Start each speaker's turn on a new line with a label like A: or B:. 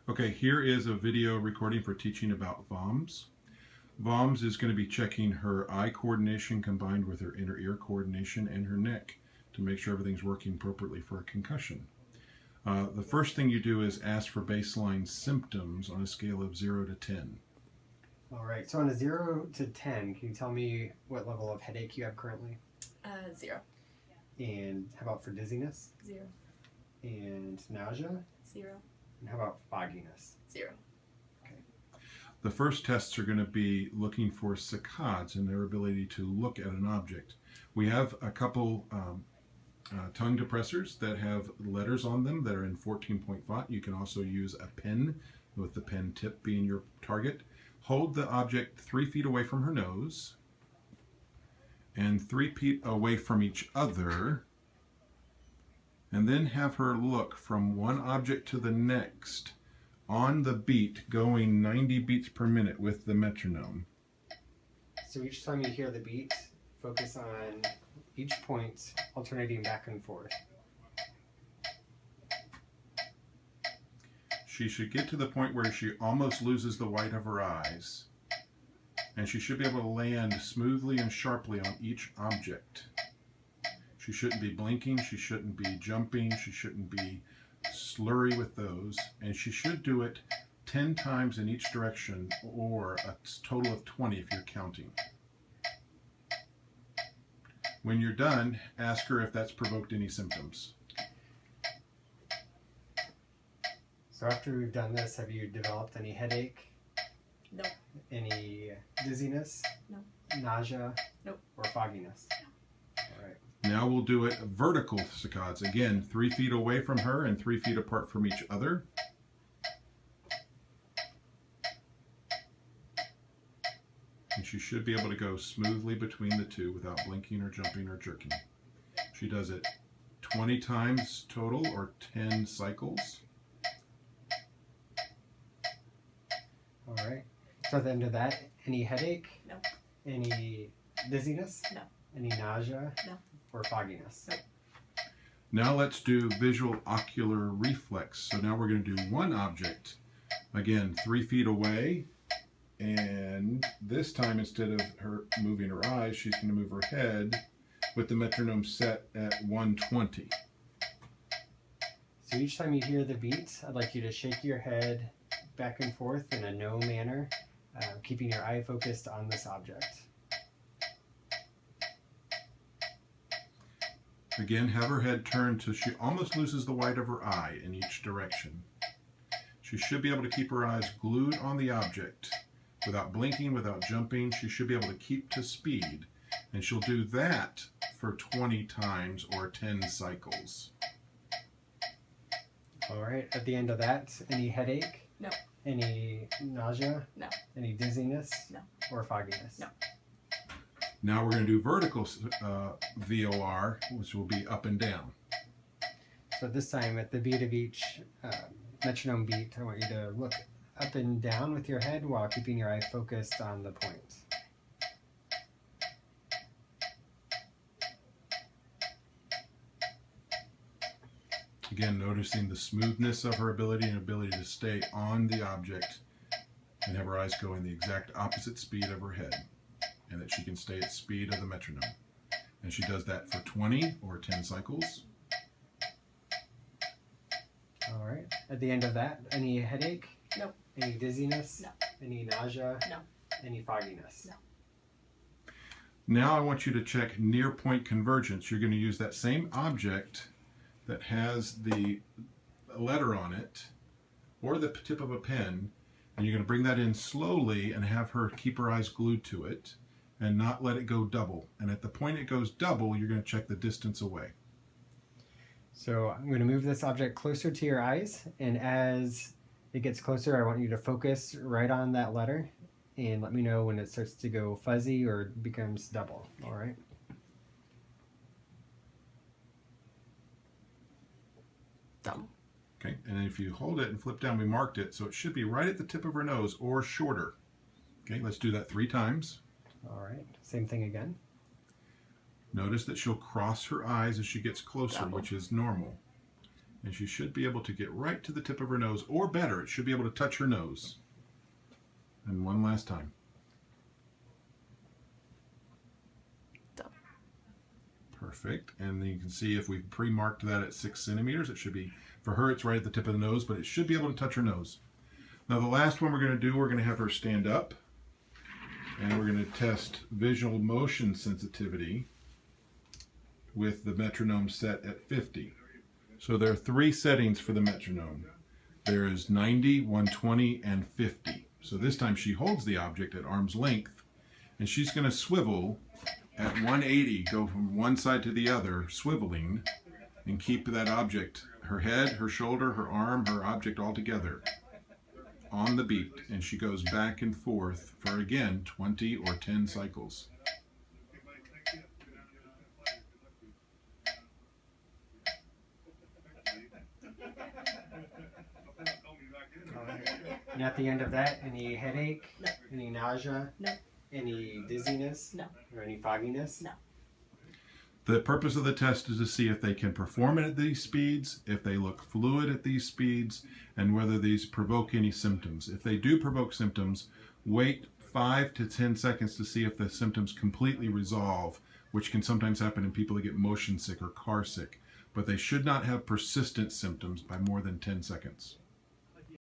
A: Okay, here is a video recording for teaching about VOMS. VOMS is going to be checking her eye coordination combined with her inner ear coordination and her neck to make sure everything's working appropriately for a concussion. The first thing you do is ask for baseline symptoms on a scale of 0 to 10.
B: All right, so on a 0 to 10, can you tell me what level of headache you have currently?
C: 0.
B: And how about for dizziness?
C: 0.
B: And nausea?
C: 0.
B: And how about fogginess?
C: 0.
A: The first tests are going to be looking for saccades and their ability to look at an object. We have a couple tongue depressors that have letters on them that are in 14-point font. You can also use a pen with the pen tip being your target. Hold the object 3 feet away from her nose and 3 feet away from each other, and then have her look from one object to the next on the beat, going 90 beats per minute with the metronome.
B: So each time you hear the beat, focus on each point, alternating back and forth.
A: She should get to the point where she almost loses the white of her eyes, and she should be able to land smoothly and sharply on each object. She shouldn't be blinking, she shouldn't be jumping, she shouldn't be slurry with those, and she should do it 10 times in each direction, or a total of 20 if you're counting. When you're done, ask her if that's provoked any symptoms.
B: So after we've done this, have you developed any headache?
C: No.
B: Any dizziness?
C: No.
B: Nausea?
C: Nope.
B: Or fogginess? No. All right.
A: Now we'll do it vertical saccades. Again, 3 feet away from her and 3 feet apart from each other. And she should be able to go smoothly between the two without blinking or jumping or jerking. She does it 20 times total, or 10 cycles.
B: All right. So at the end of that, any headache?
C: No.
B: Any dizziness?
C: No.
B: Any nausea?
C: No.
B: Or fogginess?
C: No.
A: Now let's do visual ocular reflex. So now we're going to do one object. Again, 3 feet away. And this time, instead of her moving her eyes, she's going to move her head with the metronome set at 120.
B: So each time you hear the beat, I'd like you to shake your head back and forth in a no manner, keeping your eye focused on this object.
A: Again, have her head turned till she almost loses the white of her eye in each direction. She should be able to keep her eyes glued on the object without blinking, without jumping. She should be able to keep to speed, and she'll do that for 20 times or 10 cycles.
B: All right. At the end of that, any headache?
C: No.
B: Any nausea?
C: No.
B: Any dizziness?
C: No.
B: Or fogginess?
C: No.
A: Now we're going to do vertical VOR, which will be up and down.
B: So this time, at the beat of each metronome beat, I want you to look up and down with your head while keeping your eye focused on the point.
A: Again, noticing the smoothness of her ability and ability to stay on the object and have her eyes go in the exact opposite speed of her head, and that she can stay at speed of the metronome. And she does that for 20 or 10 cycles.
B: All right. At the end of that, any headache?
C: No.
B: Any dizziness?
C: No.
B: Any nausea?
C: No.
B: Any fogginess?
C: No.
A: Now I want you to check near point convergence. You're going to use that same object that has the letter on it or the tip of a pen, and you're going to bring that in slowly and have her keep her eyes glued to it and not let it go double. And at the point it goes double, you're going to check the distance away.
B: So I'm going to move this object closer to your eyes, and as it gets closer, I want you to focus right on that letter and let me know when it starts to go fuzzy or becomes double. All right.
C: Double.
A: Okay, and if you hold it and flip down, we marked it, so it should be right at the tip of her nose or shorter. Okay, let's do that 3 times.
B: All right. Same thing again.
A: Notice that she'll cross her eyes as she gets closer,
C: Double.
A: which is normal. And she should be able to get right to the tip of her nose, or better, it should be able to touch her nose. And one last time.
C: Done.
A: Perfect. And then you can see if we pre-marked that at 6 centimeters, it should be, for her, it's right at the tip of the nose, but it should be able to touch her nose. Now the last one we're going to do, we're going to have her stand up. And we're going to test visual motion sensitivity with the metronome set at 50. So there are 3 settings for the metronome. There is 90, 120, and 50. So this time she holds the object at arm's length, and she's going to swivel at 180, go from one side to the other, swiveling, and keep that object, her head, her shoulder, her arm, her object all together on the beat. And she goes back and forth for, again, 20 or 10 cycles.
B: And at the end of that, any headache?
C: No.
B: Any nausea?
C: No.
B: Any dizziness?
C: No.
B: Or any fogginess?
C: No.
A: The purpose of the test is to see if they can perform it at these speeds, if they look fluid at these speeds, and whether these provoke any symptoms. If they do provoke symptoms, wait 5 to 10 seconds to see if the symptoms completely resolve, which can sometimes happen in people that get motion sick or car sick. But they should not have persistent symptoms by more than 10 seconds.